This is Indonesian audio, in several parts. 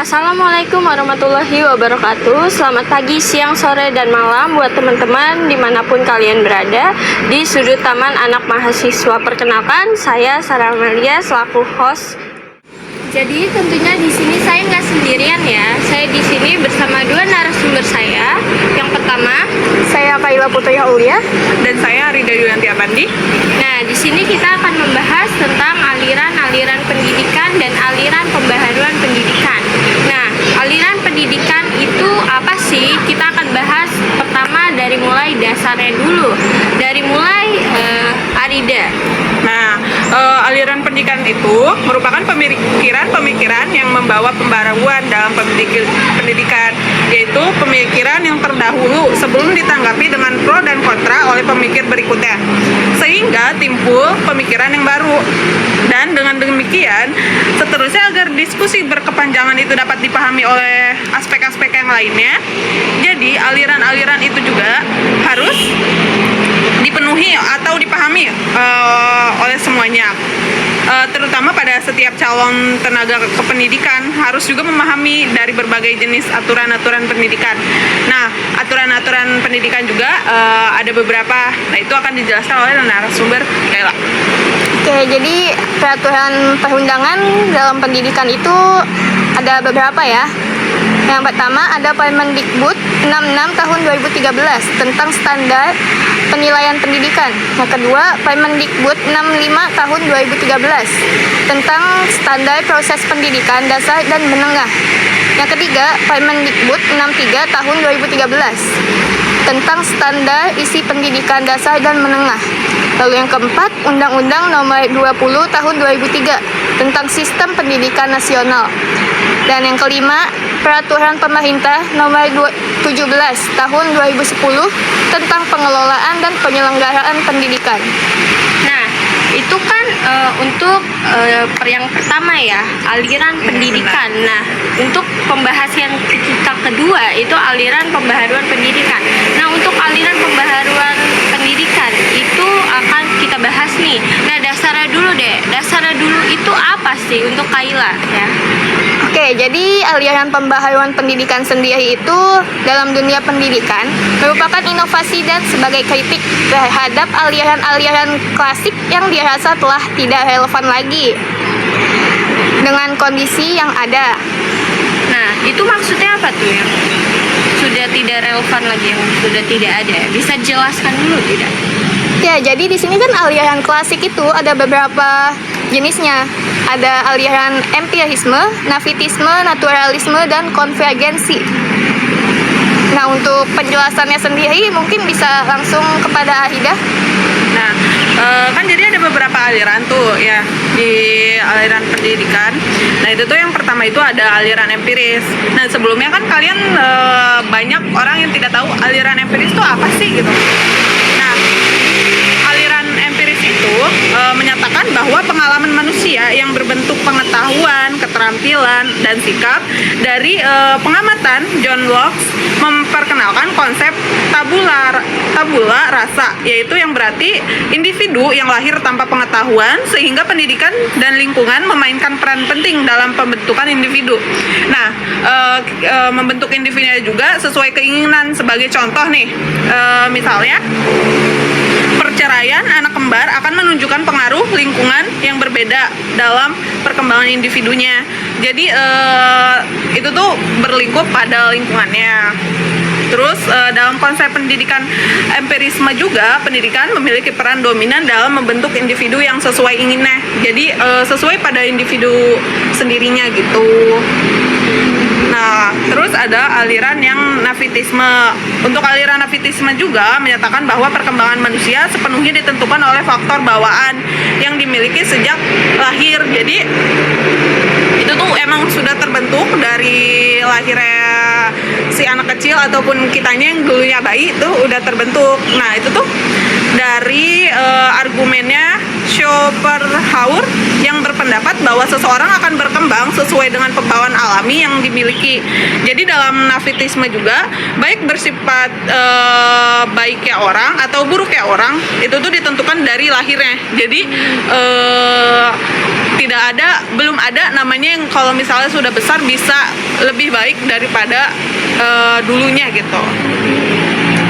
Assalamualaikum warahmatullahi wabarakatuh. Selamat pagi, siang, sore, dan malam buat teman-teman dimanapun kalian berada di sudut taman anak mahasiswa. Perkenalkan, saya Sarah Amalia selaku host. Jadi tentunya di sini saya nggak sendirian ya. Saya di sini bersama dua narasumber saya. Yang pertama, saya Kaila Putri Aulia dan saya Rida Yulianti Abandi. Nah, di sini kita akan membahas tentang aliran-aliran pendidikan dan aliran pembaharuan pendidikan. Nah, aliran pendidikan itu apa sih? Kita akan bahas pertama dari mulai dasarnya dulu. Dari mulai Arida. Nah, aliran pendidikan itu merupakan pemikiran yang membawa pembaruan dalam pendidikan, yaitu pemikiran yang terdahulu sebelum ditanggapi dengan pro dan kontra oleh pemikir berikutnya, sehingga timbul pemikiran yang baru. Dan dengan demikian, seterusnya agar diskusi berkepanjangan itu dapat dipahami oleh aspek-aspek yang lainnya, jadi aliran-aliran itu juga harus dipenuhi atau dipahami oleh semuanya. Terutama pada setiap calon tenaga kependidikan harus juga memahami dari berbagai jenis aturan-aturan pendidikan. Nah, aturan-aturan pendidikan juga ada beberapa. Nah, itu akan dijelaskan oleh narasumber Kaila. Oke, jadi peraturan perundangan dalam pendidikan itu ada beberapa ya. Yang pertama ada Permendikbud 66 tahun 2013 tentang standar penilaian pendidikan. Yang kedua, Permendikbud 65 tahun 2013 tentang standar proses pendidikan dasar dan menengah. Yang ketiga, Permendikbud 63 tahun 2013 tentang standar isi pendidikan dasar dan menengah. Lalu yang keempat, Undang-Undang Nomor 20 Tahun 2003 tentang Sistem Pendidikan Nasional. Dan yang kelima, Peraturan Pemerintah Nomor 17 Tahun 2010 tentang Pengelolaan dan Penyelenggaraan Pendidikan. Nah, itu kan untuk yang pertama ya, aliran pendidikan. Nah, untuk pembahasan kita kedua itu aliran pembaharuan pendidikan. Nah, untuk aliran pembaharuan pendidikan itu akan kita bahas nih. Nah, dasarnya dulu deh. Dasarnya dulu itu apa sih untuk Kaila ya? Oke, jadi aliran pembaharuan pendidikan sendiri itu dalam dunia pendidikan merupakan inovasi dan sebagai kritik terhadap aliran-aliran klasik yang dirasa telah tidak relevan lagi dengan kondisi yang ada. Nah, itu maksudnya apa tuh ya? Sudah tidak relevan lagi, yang sudah tidak ada. Bisa jelaskan dulu tidak? Ya, jadi di sini kan aliran klasik itu ada beberapa jenisnya. Ada aliran empirisme, navitisme, naturalisme, dan konvergensi. Nah, untuk penjelasannya sendiri mungkin bisa langsung kepada Arida. Nah, kan jadi ada beberapa aliran tuh ya di aliran pendidikan. Nah, itu tuh yang pertama itu ada aliran empiris. Nah, sebelumnya kan kalian banyak orang yang tidak tahu aliran empiris itu apa sih gitu. Nah, aliran empiris itu menyatakan bahwa pengalaman manusia yang berbentuk pengetahuan, keterampilan, dan sikap dari pengamatan John Locke memperkenalkan konsep tabula rasa, yaitu yang berarti individu yang lahir tanpa pengetahuan sehingga pendidikan dan lingkungan memainkan peran penting dalam pembentukan individu. Nah, membentuk individunya juga sesuai keinginan. Sebagai contoh nih, misalnya perceraian anak kembar akan menunjukkan pengaruh lingkungan yang berbeda dalam perkembangan individunya. Jadi itu tuh berlingkup pada lingkungannya. Terus dalam konsep pendidikan empirisme juga, pendidikan memiliki peran dominan dalam membentuk individu yang sesuai inginnya. Jadi sesuai pada individu sendirinya gitu. Nah, terus ada aliran yang navitisme. Untuk aliran navitisme juga menyatakan bahwa perkembangan manusia sepenuhnya ditentukan oleh faktor bawaan yang dimiliki sejak lahir. Jadi itu tuh emang sudah terbentuk dari lahirnya si anak kecil ataupun kitanya yang dulunya bayi itu udah terbentuk. Nah, itu tuh dari argumennya Schopenhauer yang berpendapat bahwa seseorang akan berkembang sesuai dengan pembawaan alami yang dimiliki. Jadi dalam navitisme juga baik bersifat baiknya orang atau buruknya orang itu tuh ditentukan dari lahirnya. Jadi belum ada namanya yang kalau misalnya sudah besar bisa lebih baik daripada dulunya gitu.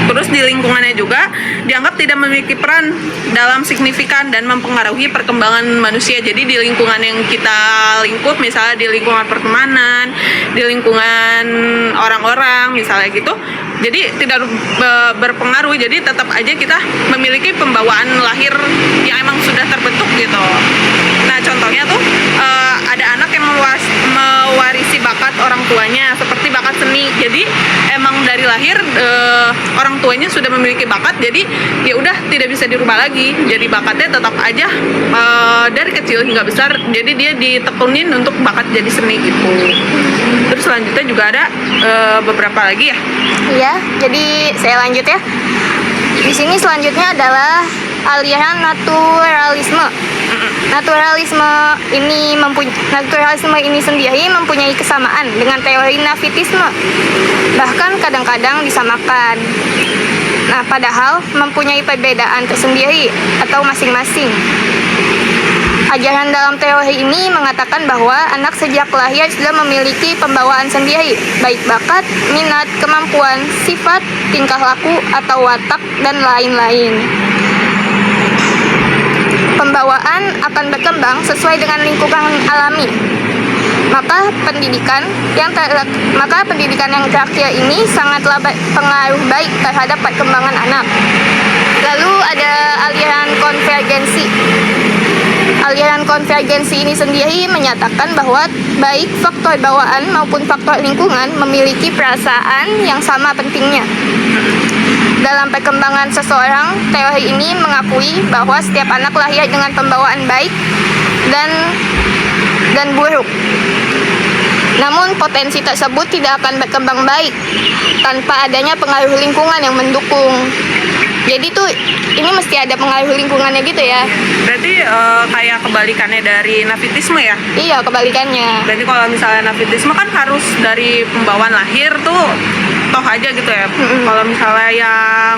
Terus di lingkungannya juga dianggap tidak memiliki peran dalam signifikan dan mempengaruhi perkembangan manusia. Jadi di lingkungan yang kita lingkup, misalnya di lingkungan pertemanan, di lingkungan orang-orang misalnya gitu, jadi tidak berpengaruh. Jadi tetap aja kita memiliki pembawaan lahir yang emang sudah terbentuk gitu. Nah contohnya tuh ada anak yang mewarisi bakat orang tuanya seperti bakat seni. Jadi emang dari lahir orang tuanya sudah memiliki bakat, jadi ya udah tidak bisa dirubah lagi. Jadi bakatnya tetap aja dari kecil hingga besar. Jadi dia ditekunin untuk bakat jadi seni gitu. Terus selanjutnya juga ada beberapa lagi ya. Iya, jadi saya lanjut ya. Di sini selanjutnya adalah aliran naturalisme. Naturalisme ini sendiri mempunyai kesamaan dengan teori navitisme, bahkan kadang-kadang disamakan. Nah, padahal mempunyai perbedaan tersendiri atau masing-masing. Ajaran dalam teori ini mengatakan bahwa anak sejak lahir sudah memiliki pembawaan sendiri, baik bakat, minat, kemampuan, sifat, tingkah laku, atau watak, dan lain-lain. Pembawaan akan berkembang sesuai dengan lingkungan alami. Maka pendidikan yang terakhir ini sangatlah pengaruh baik terhadap perkembangan anak. Lalu ada aliran konvergensi. Aliran konvergensi ini sendiri menyatakan bahwa baik faktor bawaan maupun faktor lingkungan memiliki perasaan yang sama pentingnya. Dalam perkembangan seseorang, teori ini mengakui bahwa setiap anak lahir dengan pembawaan baik dan buruk. Namun potensi tersebut tidak akan berkembang baik tanpa adanya pengaruh lingkungan yang mendukung. Jadi tuh ini mesti ada pengaruh lingkungannya gitu ya. Berarti kayak kebalikannya dari navitisme ya? Iya, kebalikannya. Berarti kalau misalnya navitisme kan harus dari pembawaan lahir tuh toh aja gitu ya. Kalau misalnya yang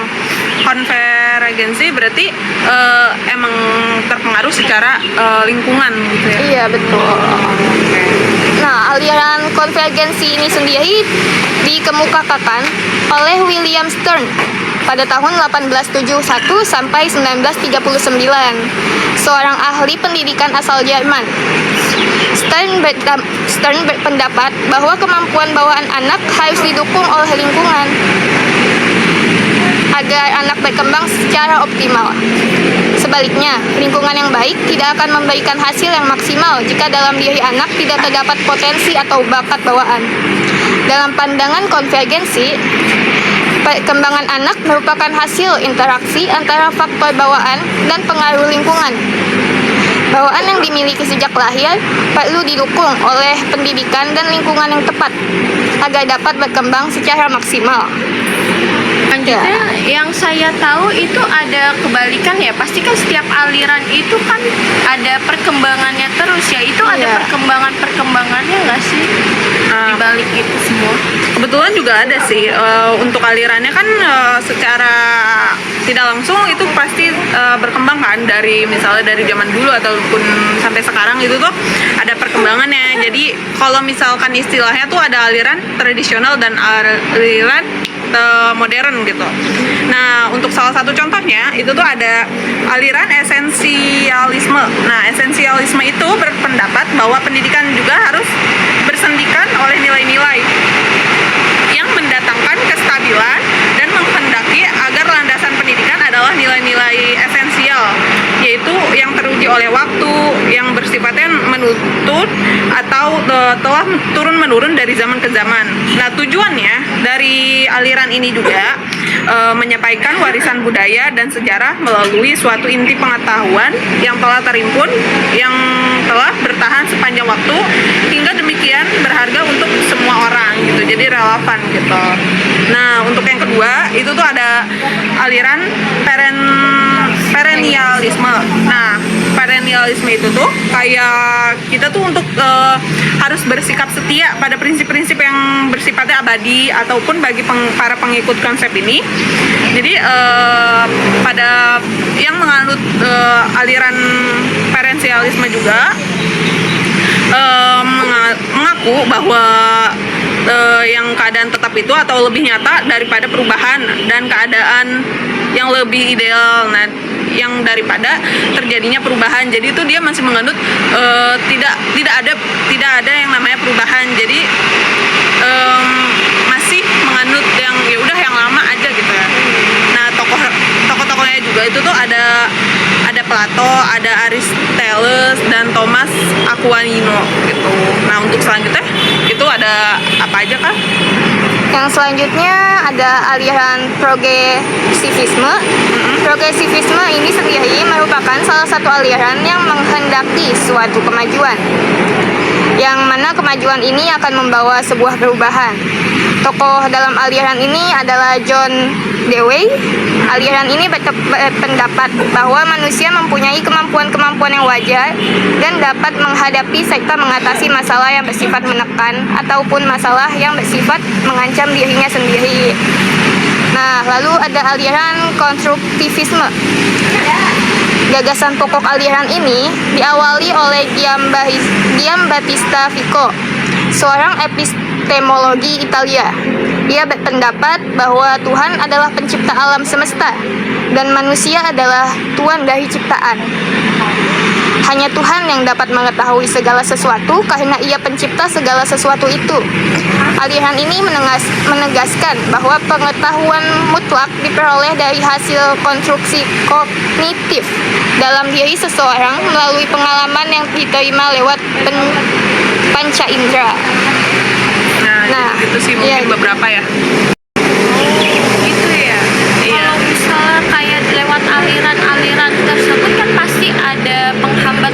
konvergensi berarti emang terpengaruh secara lingkungan gitu ya? Iya, betul. Nah, aliran konvergensi ini sendiri dikemukakan oleh William Stern pada tahun 1871 sampai 1939, seorang ahli pendidikan asal Jerman. Stern berpendapat bahwa kemampuan bawaan anak harus didukung oleh lingkungan agar anak berkembang secara optimal. Sebaliknya, lingkungan yang baik tidak akan memberikan hasil yang maksimal jika dalam diri anak tidak terdapat potensi atau bakat bawaan. Dalam pandangan konvergensi, perkembangan anak merupakan hasil interaksi antara faktor bawaan dan pengaruh lingkungan. Bawaan yang dimiliki sejak lahir perlu didukung oleh pendidikan dan lingkungan yang tepat agar dapat berkembang secara maksimal. Selanjutnya yang saya tahu itu ada kebalikan ya. Pasti kan setiap aliran itu kan ada perkembangannya terus ya. Itu ada perkembangannya nggak sih di balik itu semua? Kebetulan juga ada sih untuk alirannya kan secara tidak langsung itu pasti berkembang kan dari misalnya dari zaman dulu ataupun sampai sekarang itu tuh ada perkembangannya. Jadi kalau misalkan istilahnya tuh ada aliran tradisional dan aliran modern gitu. Nah, untuk salah satu contohnya itu tuh ada aliran esensialisme. Nah, esensialisme itu berpendapat bahwa pendidikan juga harus bersendikan oleh nilai-nilai yang mendatangkan kestabilan dan menghendaki agar landasan pendidikan adalah nilai-nilai esensial, yaitu yang teruji oleh waktu, yang bersifatnya menuntut atau telah turun-menurun dari zaman ke zaman. Nah, tujuannya dari aliran ini juga menyampaikan warisan budaya dan sejarah melalui suatu inti pengetahuan yang telah terimpun, yang telah bertahan sepanjang waktu, hingga demikian berharga untuk semua orang gitu, jadi relevan gitu. Nah, untuk yang kedua itu tuh ada aliran perennialisme. Nah, perennialisme itu tuh kayak kita tuh untuk harus bersikap setia pada prinsip-prinsip yang bersifatnya abadi ataupun bagi para pengikut konsep ini. Jadi pada yang menganut aliran perennialisme juga mengaku bahwa yang keadaan tetap itu atau lebih nyata daripada perubahan dan keadaan yang lebih ideal. Nah, yang daripada terjadinya perubahan. Jadi itu dia masih menganut tidak ada yang namanya perubahan. Jadi masih menganut yang ya udah yang lama aja gitu ya. Nah, tokoh-tokohnya juga itu tuh ada Plato, ada Aristoteles dan Thomas Aquino gitu. Nah, untuk selanjutnya itu ada apa aja Kak? Yang selanjutnya ada aliran progresivisme. Progresivisme ini sendiri merupakan salah satu aliran yang menghendaki suatu kemajuan, yang mana kemajuan ini akan membawa sebuah perubahan. Tokoh dalam aliran ini adalah John Dewey. Aliran ini berpendapat bahwa manusia mempunyai kemampuan-kemampuan yang wajar dan dapat menghadapi serta mengatasi masalah yang bersifat menekan ataupun masalah yang bersifat mengancam dirinya sendiri. Nah, lalu ada aliran konstruktivisme. Gagasan pokok aliran ini diawali oleh Giambattista Vico, seorang epistemologi Italia. Ia berpendapat bahwa Tuhan adalah pencipta alam semesta dan manusia adalah tuan dari ciptaan. Hanya Tuhan yang dapat mengetahui segala sesuatu karena Ia pencipta segala sesuatu itu. Aliran ini menegaskan bahwa pengetahuan mutlak diperoleh dari hasil konstruksi kognitif dalam diri seseorang melalui pengalaman yang diterima lewat panca indera. Nah, gitu sih mungkin beberapa ya. Gitu ya. Kalau misalnya kayak lewat aliran-aliran tersebut kan pasti ada penghambat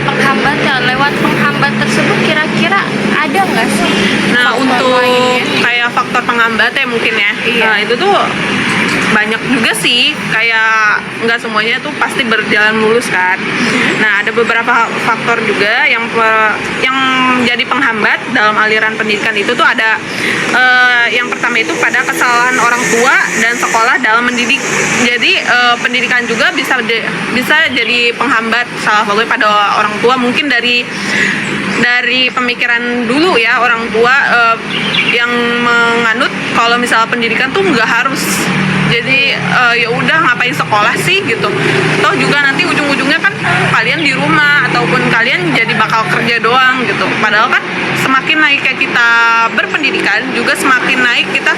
ya. Lewat penghambat tersebut kira-kira ada nggak sih? Nah, faktor untuk lainnya? kayak faktor penghambat ya mungkin ya. Iya. Nah, itu tuh banyak juga sih, kayak nggak semuanya tuh pasti berjalan mulus kan. Nah, ada beberapa faktor juga yang jadi penghambat dalam aliran pendidikan itu tuh ada yang pertama itu pada kesalahan orang tua dan sekolah dalam mendidik. Jadi pendidikan juga bisa jadi penghambat, salah satunya pada orang tua, mungkin dari pemikiran dulu ya, orang tua yang menganut kalau misalnya pendidikan tuh nggak harus, jadi ya udah ngapain sekolah sih gitu, toh juga nanti ujung-ujungnya kan kalian di rumah ataupun kalian jadi bakal kerja doang gitu. Padahal kan semakin naiknya kita berpendidikan juga semakin naik kita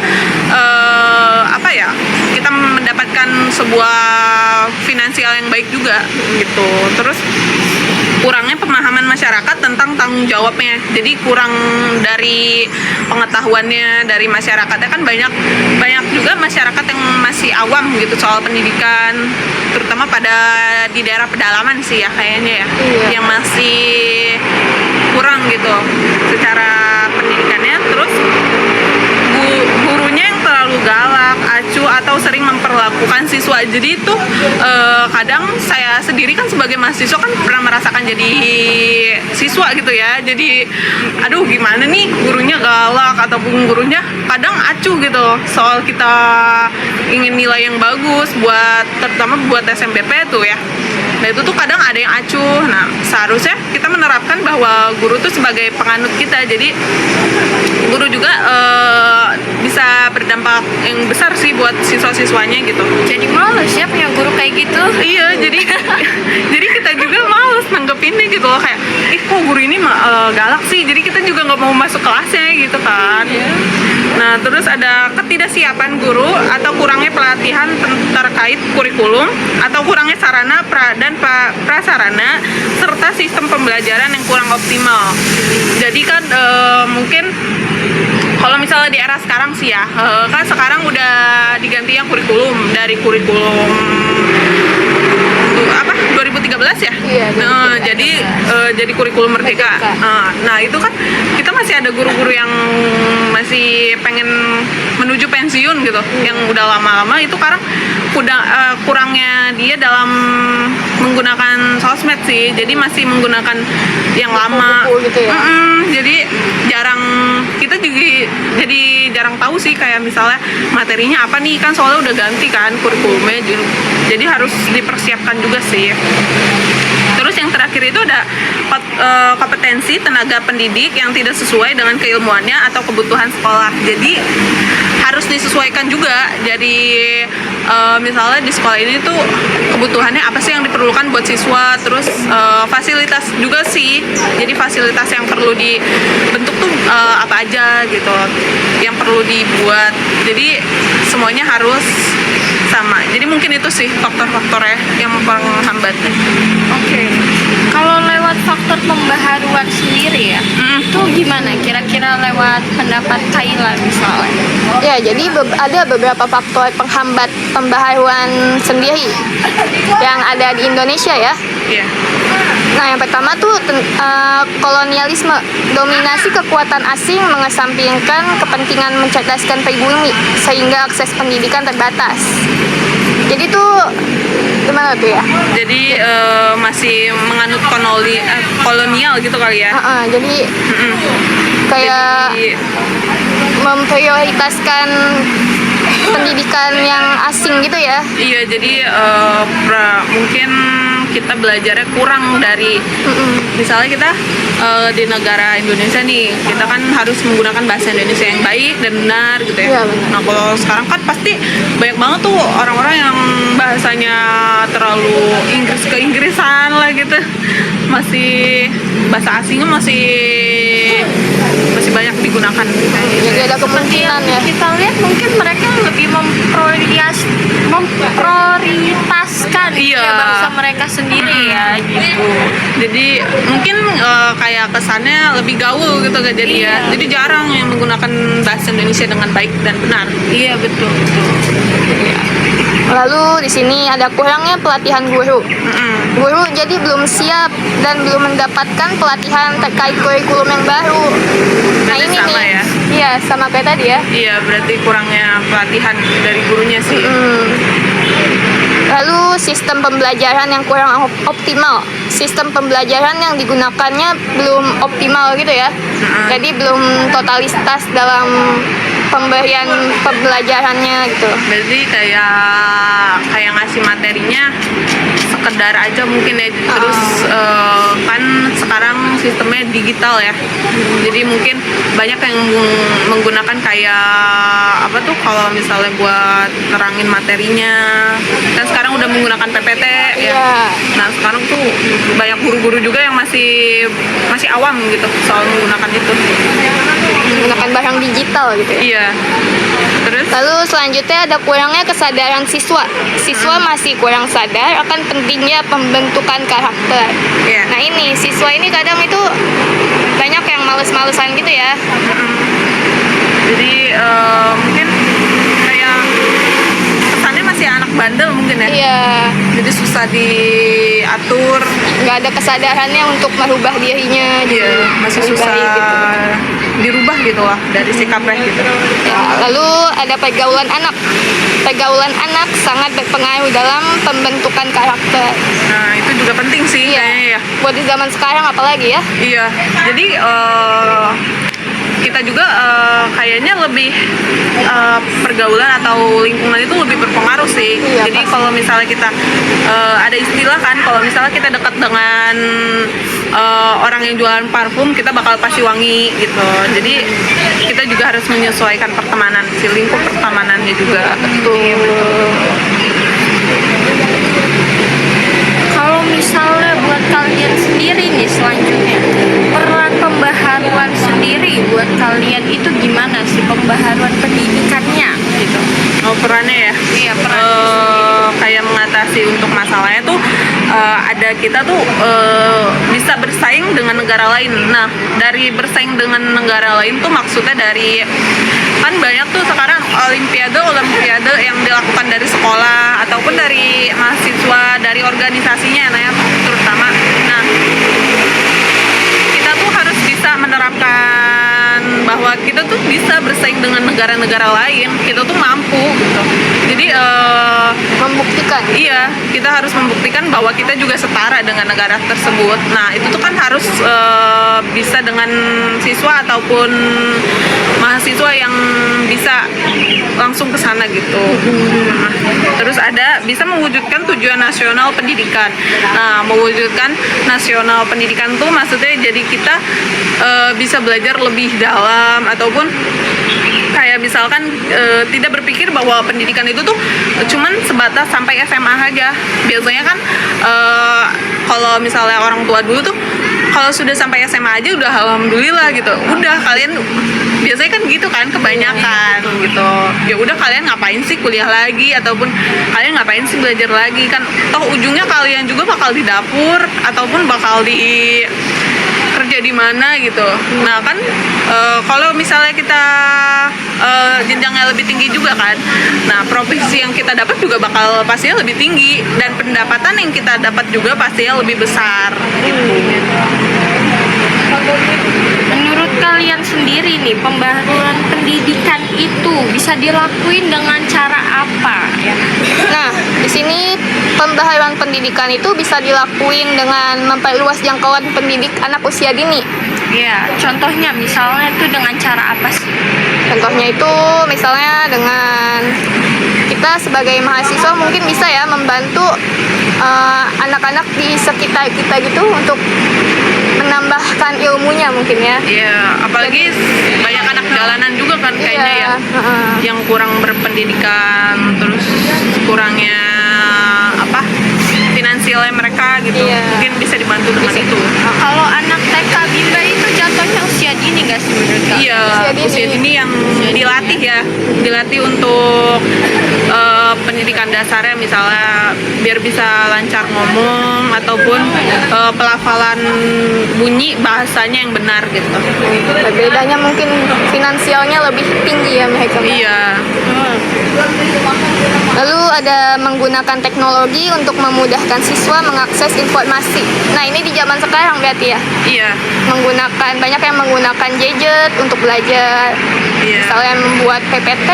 kita mendapatkan sebuah finansial yang baik juga gitu. Terus kurangnya pemahaman masyarakat tentang tanggung jawabnya, jadi kurang dari pengetahuannya dari masyarakatnya. Kan banyak juga masyarakat yang masih awam gitu soal pendidikan, terutama di daerah pedalaman sih ya kayaknya ya. Iya. Yang masih kurang gitu secara pendidikannya. Terus gurunya yang terlalu galak, acuh, atau sering memperlakukan siswa. Jadi itu kadang saya sendiri kan sebagai mahasiswa kan pernah merasakan jadi siswa gitu ya. Jadi aduh gimana nih, gurunya galak ataupun gurunya kadang acuh gitu soal kita ingin nilai yang bagus terutama buat SNMP tuh ya. Nah, itu tuh kadang ada yang acuh. Nah, seharusnya kita menerapkan bahwa guru tuh sebagai penganut kita. Jadi guru juga bisa berdampak yang besar sih buat siswa-siswanya gitu. Jadi males ya punya guru kayak gitu. Iya, jadi kita juga males nanggepinnya gitu loh, kayak kok guru ini galak sih. Jadi kita juga nggak mau masuk kelasnya gitu kan. Nah, terus ada ketidaksiapan guru atau kurangnya pelatihan terkait kurikulum atau kurangnya sarana dan prasarana serta sistem pembelajaran yang kurang optimal. Jadi kan mungkin kalau misalnya di era sekarang sih ya, kan sekarang udah diganti yang kurikulum dari kurikulum 2013 ya. Iya, Jadi kurikulum merdeka. Nah, itu kan kita masih ada guru-guru yang masih pengen menuju pensiun gitu, yang udah lama-lama itu karena kurangnya dia dalam menggunakan sosmed sih, jadi masih menggunakan yang lama. Buku-buku gitu ya. Jadi kita juga jadi jarang tahu sih kayak misalnya materinya apa nih, kan soalnya udah ganti kan kurikulumnya, jadi harus dipersiapkan juga sih. Terus yang terakhir itu ada kompetensi tenaga pendidik yang tidak sesuai dengan keilmuannya atau kebutuhan sekolah. Jadi harus disesuaikan juga. Jadi misalnya di sekolah ini tuh kebutuhannya apa sih yang diperlukan buat siswa, terus fasilitas juga sih. Jadi fasilitas yang perlu dibentuk tuh apa aja gitu, yang perlu dibuat. Jadi semuanya harus sama. Jadi mungkin itu sih faktor-faktornya yang menghambatnya. Oke. Kalau lewat faktor pembaharuan sendiri ya, itu gimana? Kira-kira lewat pendapat Kayla misalnya? Ya, jadi ada beberapa faktor penghambat pembaharuan sendiri yang ada di Indonesia ya. Iya. Nah, yang pertama tuh kolonialisme. Dominasi kekuatan asing mengesampingkan kepentingan mencerdaskan pribumi sehingga akses pendidikan terbatas. Jadi tuh gimana tuh ya? Jadi masih menganut kolonial gitu kali ya. Jadi kayak Jadi, memprioritaskan pendidikan yang asing gitu ya. iya, jadi mungkin kita belajarnya kurang dari misalnya kita di negara Indonesia nih, kita kan harus menggunakan bahasa Indonesia yang baik dan benar gitu ya. Iya, benar. Nah, kalau sekarang kan pasti banyak banget tuh orang-orang yang bahasanya terlalu Inggrisan lah gitu, masih bahasa asingnya masih banyak digunakan gitu. Jadi ada Seperti yang kemungkinan ya. kita lihat mungkin mereka lebih memprioritaskan Iya. ya bangsa mereka sendiri ya gitu. Jadi mungkin kayak kesannya lebih gaul gitu kan, jadi ya. Jadi jarang yang menggunakan bahasa Indonesia dengan baik dan benar. Iya betul. Lalu di sini ada kurangnya pelatihan guru. Guru jadi belum siap dan belum mendapatkan pelatihan terkait kurikulum yang baru. Nah, Berarti ini sama nih. ya? Iya, sama kayak tadi ya. Iya, berarti kurangnya pelatihan dari gurunya sih. Lalu sistem pembelajaran yang kurang optimal. Sistem pembelajaran yang digunakannya belum optimal gitu ya. Jadi belum totalitas dalam pemberian pembelajarannya gitu. Berarti kayak ngasih materinya sekedar aja mungkin ya. Terus kan sekarang sistemnya digital ya. Jadi mungkin banyak yang menggunakan kayak apa tuh kalau misalnya buat nerangin materinya. Kan sekarang udah menggunakan PPT ya. Iya. Nah, sekarang tuh banyak guru-guru juga yang masih awam gitu soal menggunakan itu. Menggunakan barang digital gitu ya. Iya. Terus Lalu selanjutnya ada kurangnya kesadaran siswa. Siswa masih kurang sadar akan pentingnya pembentukan karakter. Iya. Nah, ini siswa ini kadang itu banyak yang males-malesan gitu ya. jadi mungkin kayak kesannya masih anak bandel mungkin ya. Iya, Jadi susah diatur. nggak ada kesadarannya untuk merubah dirinya. Iya, masih lebih susah baik gitu. dirubah gitu lah dari sikapnya gitu. Ya, lalu ada pergaulan anak. Pergaulan anak sangat berpengaruh dalam pembentukan karakter. Nah, itu juga penting sih kayaknya ya. Buat di zaman sekarang apalagi ya. Iya, jadi kita juga kayaknya lebih pergaulan atau lingkungan itu lebih berpengaruh sih. Iya, Jadi pasti. kalau misalnya kita ada istilah kan, kalau misalnya kita dekat dengan orang yang jualan parfum, kita bakal pasti wangi gitu. Jadi kita juga harus menyesuaikan pertemanan, si lingkup pertemanannya juga. Kalau misalnya buat kalian sendiri nih selanjutnya, peran pembaharuan sendiri buat kalian itu gimana sih pembaharuan pendidikannya gitu? Oh, perannya ya? Iya, peran Kayak mengatasi untuk masalahnya tuh ada kita tuh bisa bersaing dengan negara lain. Nah, dari bersaing dengan negara lain tuh maksudnya dari kan banyak tuh sekarang olimpiade yang dilakukan dari sekolah ataupun dari mahasiswa, dari organisasinya nah ya, terutama. Nah, kita tuh harus bisa menerapkan bahwa bahwa kita tuh bisa bersaing dengan negara-negara lain, kita tuh mampu gitu. Jadi Membuktikan. iya, kita harus membuktikan bahwa kita juga setara dengan negara tersebut. Nah, itu tuh kan harus bisa dengan siswa ataupun mahasiswa yang bisa langsung ke sana gitu. Nah, terus ada bisa mewujudkan tujuan nasional pendidikan. Nah, mewujudkan nasional pendidikan tuh maksudnya jadi kita bisa belajar lebih dalam ataupun kayak misalkan tidak berpikir bahwa pendidikan itu tuh cuman sebatas sampai SMA aja. Biasanya kan kalau misalnya orang tua dulu tuh kalau sudah sampai SMA aja udah alhamdulillah gitu. Udah kalian biasanya kan gitu kan kebanyakan gitu. Ya udah kalian ngapain sih kuliah lagi ataupun kalian ngapain sih belajar lagi kan toh ujungnya kalian juga bakal di dapur ataupun bakal di kerja di mana gitu. Nah kan kalau misalnya kita jenjangnya lebih tinggi juga kan, nah profesi yang kita dapat juga bakal pastinya lebih tinggi dan pendapatan yang kita dapat juga pastinya lebih besar gitu. Menurut kalian sendiri nih, pembaharuan pendidikan itu bisa dilakuin dengan cara apa ya? Nah, di sini pembaharuan pendidikan itu bisa dilakuin dengan memperluas jangkauan pendidik anak usia dini. Ya, contohnya misalnya itu dengan cara apa sih? Contohnya itu misalnya dengan kita sebagai mahasiswa mungkin bisa ya membantu anak-anak di sekitar kita gitu untuk menambahkan ilmunya mungkin ya. Iya, apalagi banyak anak jalanan juga kan kayaknya ya, yang kurang berpendidikan, terus kurangnya apa finansialnya mereka gitu, Iya. mungkin bisa dibantu dengan itu. Kalau anak TK Bimba itu jatuhnya usia dini nggak sih menurut kalian? Iya, Usia dini. usia dini yang dilatih ya, dilatih untuk pendidikan dasarnya misalnya biar bisa lancar ngomong ataupun pelafalan bunyi bahasanya yang benar gitu. Bedanya mungkin finansialnya lebih tinggi ya mereka. Iya. Lalu ada menggunakan teknologi untuk memudahkan siswa mengakses informasi. Nah ini di zaman sekarang berarti ya. Iya. Menggunakan banyak yang menggunakan gadget untuk belajar. Iya. Misalnya membuat PPT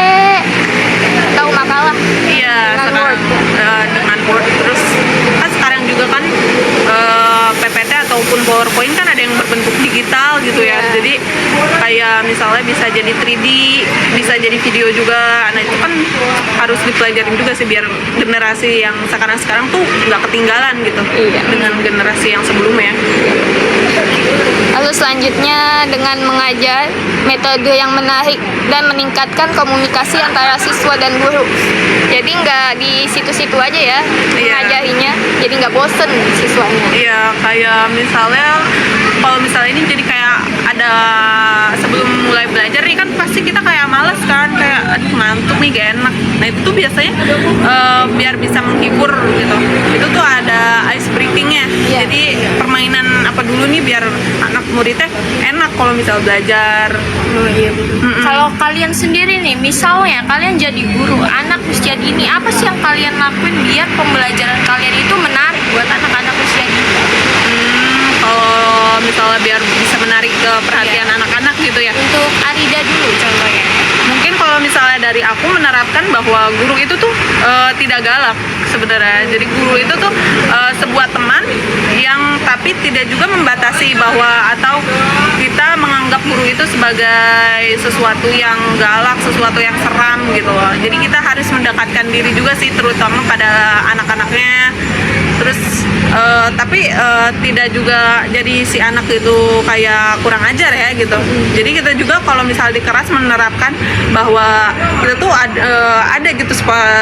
atau makalah. Iya, Dengan sekarang Word. dengan Word terus kan sekarang juga kan PPT ataupun PowerPoint kan ada yang berbentuk digital gitu ya. Iya. Jadi kayak misalnya bisa jadi 3D, bisa jadi video juga. Nah, itu kan harus dipelajarin juga sih biar generasi yang sekarang tuh nggak ketinggalan gitu Iya. dengan generasi yang sebelumnya. Lalu selanjutnya dengan mengajar metode yang menarik dan meningkatkan komunikasi antara siswa dan guru. Jadi nggak di situ-situ aja ya Iya. mengajarinya, jadi nggak bosen siswanya. Iya, kayak misalnya kalau misalnya ini jadi kayak ada sebelum mulai belajar nih kan pasti kita kayak males kan, kayak aduh ngantuk nih gak enak. Nah itu tuh biasanya biar bisa menghibur gitu. Itu tuh ada ice breakingnya. Iya. Jadi permainan apa dulu nih biar anak muridnya enak kalau misal belajar. Kalau kalian sendiri nih, misalnya kalian jadi guru anak usia dini, apa sih yang kalian lakuin biar pembelajaran kalian itu menarik buat anak-anak usia dini? Kalau misalnya biar bisa menarik ke perhatian anak-anak gitu ya. Untuk Arida dulu contohnya. Mungkin kalau misalnya dari aku menerapkan bahwa guru itu tuh tidak galak sebenarnya. Jadi guru itu tuh sebuah teman yang tapi tidak juga membatasi bahwa atau kita menganggap guru itu sebagai sesuatu yang galak, sesuatu yang seram gitu loh. Jadi kita harus mendekatkan diri juga sih terutama pada anak-anaknya. Terus tapi tidak juga jadi si anak itu kayak kurang ajar ya gitu. Jadi kita juga kalau misalnya dikeras menerapkan bahwa kita tuh ada gitu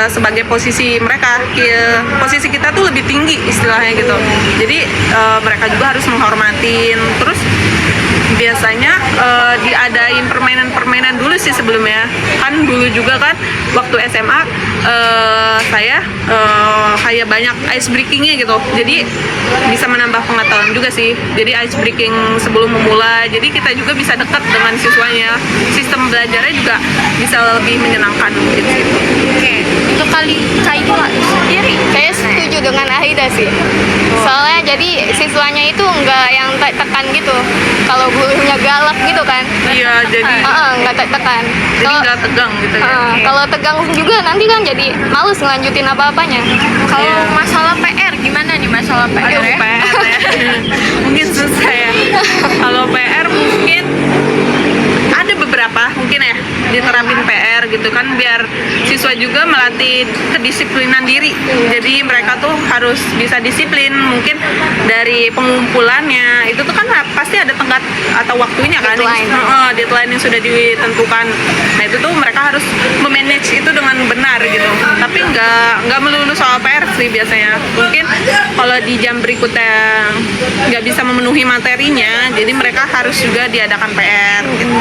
sebagai posisi mereka, posisi kita tuh lebih tinggi istilahnya gitu. Jadi mereka juga harus menghormatin. Terus biasanya diadain permainan-permainan dulu sih sebelumnya. Kan dulu juga kan waktu SMA saya kayak banyak ice breakingnya gitu. Jadi bisa menambah pengetahuan juga sih. Jadi ice breaking sebelum memulai. Jadi kita juga bisa dekat dengan siswanya. Sistem belajarnya juga bisa lebih menyenangkan mungkin sih. Oke, untuk Kak Idila sendiri. Saya setuju dengan Ahida sih. Soalnya jadi siswanya itu nggak yang tekan gitu. Kalau gurunya galak gitu kan. Iya, jadi Nggak tekan. nggak tegang gitu ya. Kalau tegang juga nanti kan jadi males ngelanjutin apa-apanya. Kalau Iya. masalah PR gimana nih masalah PR Aduh, ya? PR ya. Mungkin susah ya. Kalau PR mungkin ada beberapa mungkin ya diterapin PR gitu kan, biar siswa juga melatih kedisiplinan diri. Jadi mereka tuh harus bisa disiplin, mungkin dari pengumpulannya itu tuh kan pasti ada tenggat atau waktunya kan, Deadline. deadline yang sudah ditentukan. Nah itu tuh mereka harus memanage itu dengan benar gitu. Tapi nggak melulu soal PR sih biasanya. Mungkin kalau di jam berikutnya nggak bisa memenuhi materinya, jadi mereka harus juga diadakan PR gitu.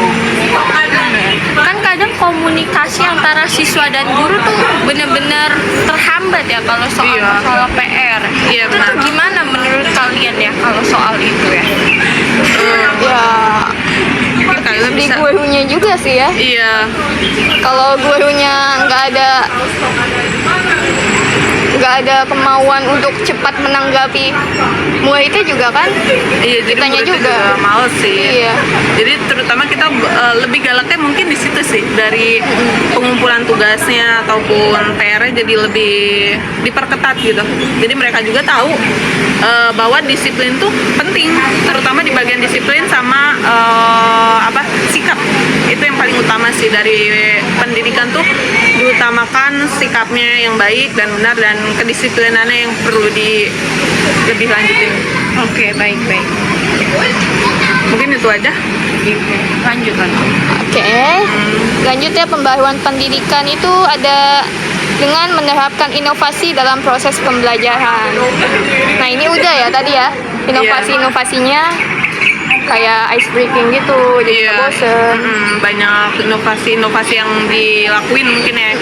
Kan kadang komunikasi antara siswa dan guru tuh bener-bener terhambat ya kalau soal Iya. masalah PR. Iya, Itu tuh benar. gimana menurut kalian ya kalau soal itu ya? Ya Mungkin kalian di bisa. gurunya juga sih ya. Iya, Kalau gurunya nggak ada kemauan untuk cepat menanggapi murid itu juga kan. iya jadi Kitanya muridnya juga. males sih. Iya. Jadi terutama kita lebih galaknya mungkin di situ sih, dari pengumpulan tugasnya ataupun PR-nya jadi lebih diperketat gitu. Jadi mereka juga tahu bahwa disiplin tuh penting, terutama di bagian disiplin sama sikap. Itu yang paling utama sih dari pendidikan tuh, diutamakan sikapnya yang baik dan benar, dan kedisiplinannya yang perlu lebih lanjutin. Oke, baik. Mungkin itu aja. Lanjut. Oke. Lanjut ya, pembaruan pendidikan itu ada dengan menerapkan inovasi dalam proses pembelajaran. Nah ini udah ya tadi ya, inovasi-inovasinya kayak ice breaking gitu, jadi nggak bosen. Banyak inovasi-inovasi yang dilakuin mungkin ya,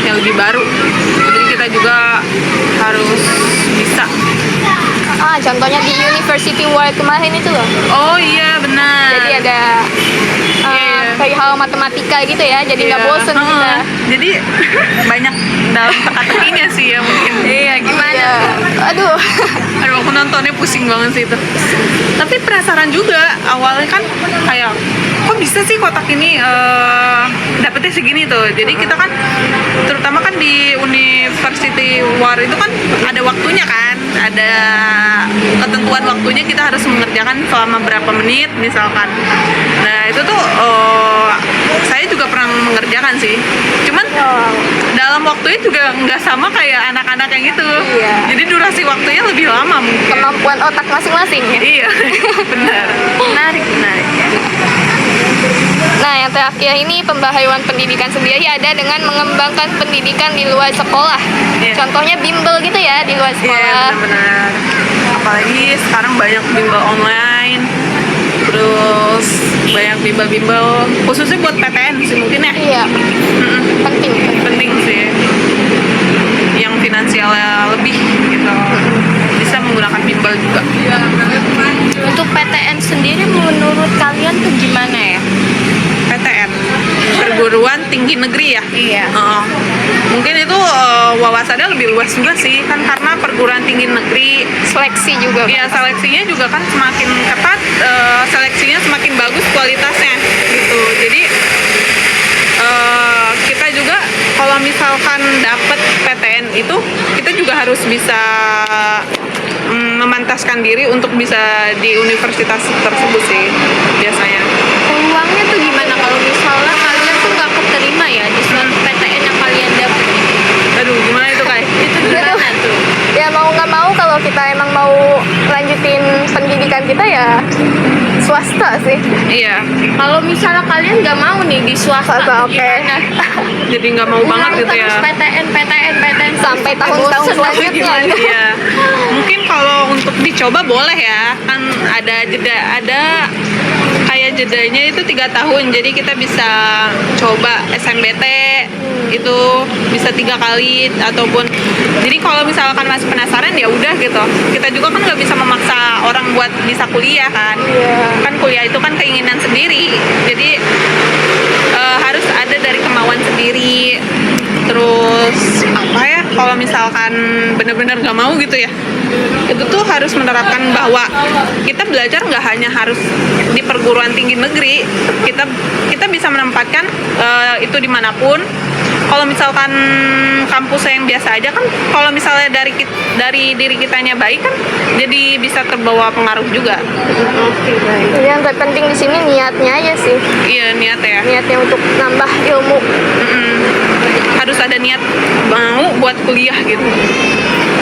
yang lebih baru. Jadi kita juga harus bisa. Contohnya di University World kemarin itu loh. Oh iya benar. Jadi ada kayak hal matematika gitu ya, jadi nggak bosen kita. Jadi banyak dalam teka-tekinya sih ya mungkin. Iya, gimana? Iya. Aduh. Aduh, aku nontonnya pusing banget sih itu. Tapi penasaran juga, awalnya kan kayak kok bisa sih kotak ini dapetnya segini tuh. Jadi kita kan terutama kan di University War itu kan ada waktunya kan, ada ketentuan waktunya, kita harus mengerjakan selama berapa menit misalkan. Nah itu tuh saya juga pernah mengerjakan sih, cuman dalam waktunya juga nggak sama kayak anak-anak yang itu. Iya. Jadi durasi waktunya lebih lama mungkin. Kemampuan otak masing-masing ya. Iya, benar. Menarik ya. Nah, yang terakhir ini pembaharuan pendidikan sendiri ada dengan mengembangkan pendidikan di luar sekolah. Iya. Contohnya bimbel gitu ya di luar Iya, sekolah. benar-benar. Apalagi sekarang banyak bimbel online, terus banyak bimbel-bimbel khususnya buat PTN sih mungkin ya. Iya, penting. Penting sih, yang finansialnya lebih gitu, bisa menggunakan bimbel juga. Untuk PTN sendiri menurut kalian tuh gimana ya? PTN, perguruan tinggi negeri ya. Iya. Mungkin itu wawasannya lebih luas juga sih kan, karena perguruan tinggi negeri Seleksi juga. ya seleksinya juga kan semakin ketat, seleksinya semakin bagus kualitasnya gitu. Jadi kita juga kalau misalkan dapat PTN itu, kita juga harus bisa memantaskan diri untuk bisa di universitas tersebut sih biasanya. Peluangnya tuh gimana kalau misalnya kalian tuh nggak keterima ya di suatu PTN yang kalian dapat? Aduh, gimana itu Kai? Itu gimana tuh? Ya mau nggak mau kalau kita emang mau lanjutin pendidikan kita ya swasta sih. Iya, Kalau misalnya kalian nggak mau nih di swasta, Swasta, tuh oke. gimana? jadi nggak mau banget gitu terus ya. PTN Sampai tahun-tahun bosen lah. selanjutnya. Iya, mungkin kalau untuk dicoba boleh ya, kan ada kayak jedanya itu 3 tahun, jadi kita bisa coba SNBT itu bisa 3 kali, ataupun jadi kalau misalkan masih penasaran ya udah gitu, kita juga kan nggak bisa memaksa orang buat bisa kuliah kan. Kan kuliah itu kan keinginan sendiri, jadi harus ada dari kemauan sendiri. Terus apa ya, kalau misalkan misalkan benar-benar nggak mau gitu ya, itu tuh harus menerapkan bahwa kita belajar nggak hanya harus di perguruan tinggi negeri, kita bisa menempatkan itu dimanapun. Kalau misalkan kampusnya yang biasa aja kan, kalau misalnya dari diri kitanya baik kan, jadi bisa terbawa pengaruh juga. Oke, baik. Jadi yang terpenting di sini niatnya aja sih. Iya, niat ya. Niatnya untuk nambah ilmu. Mm-mm. Harus ada niat mau buat kuliah gitu.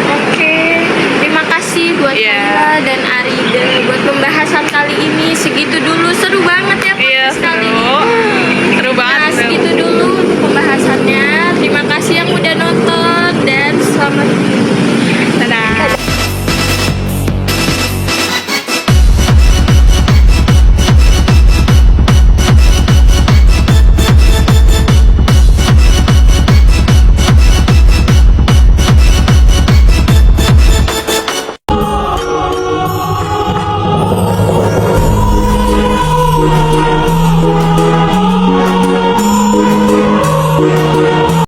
Oke, terima kasih buat Iya. Nabila dan Arida buat pembahasan kali ini. Segitu dulu, seru banget ya Iya, podcast kali seru. ini. Seru banget. Nah, Bel. segitu dulu.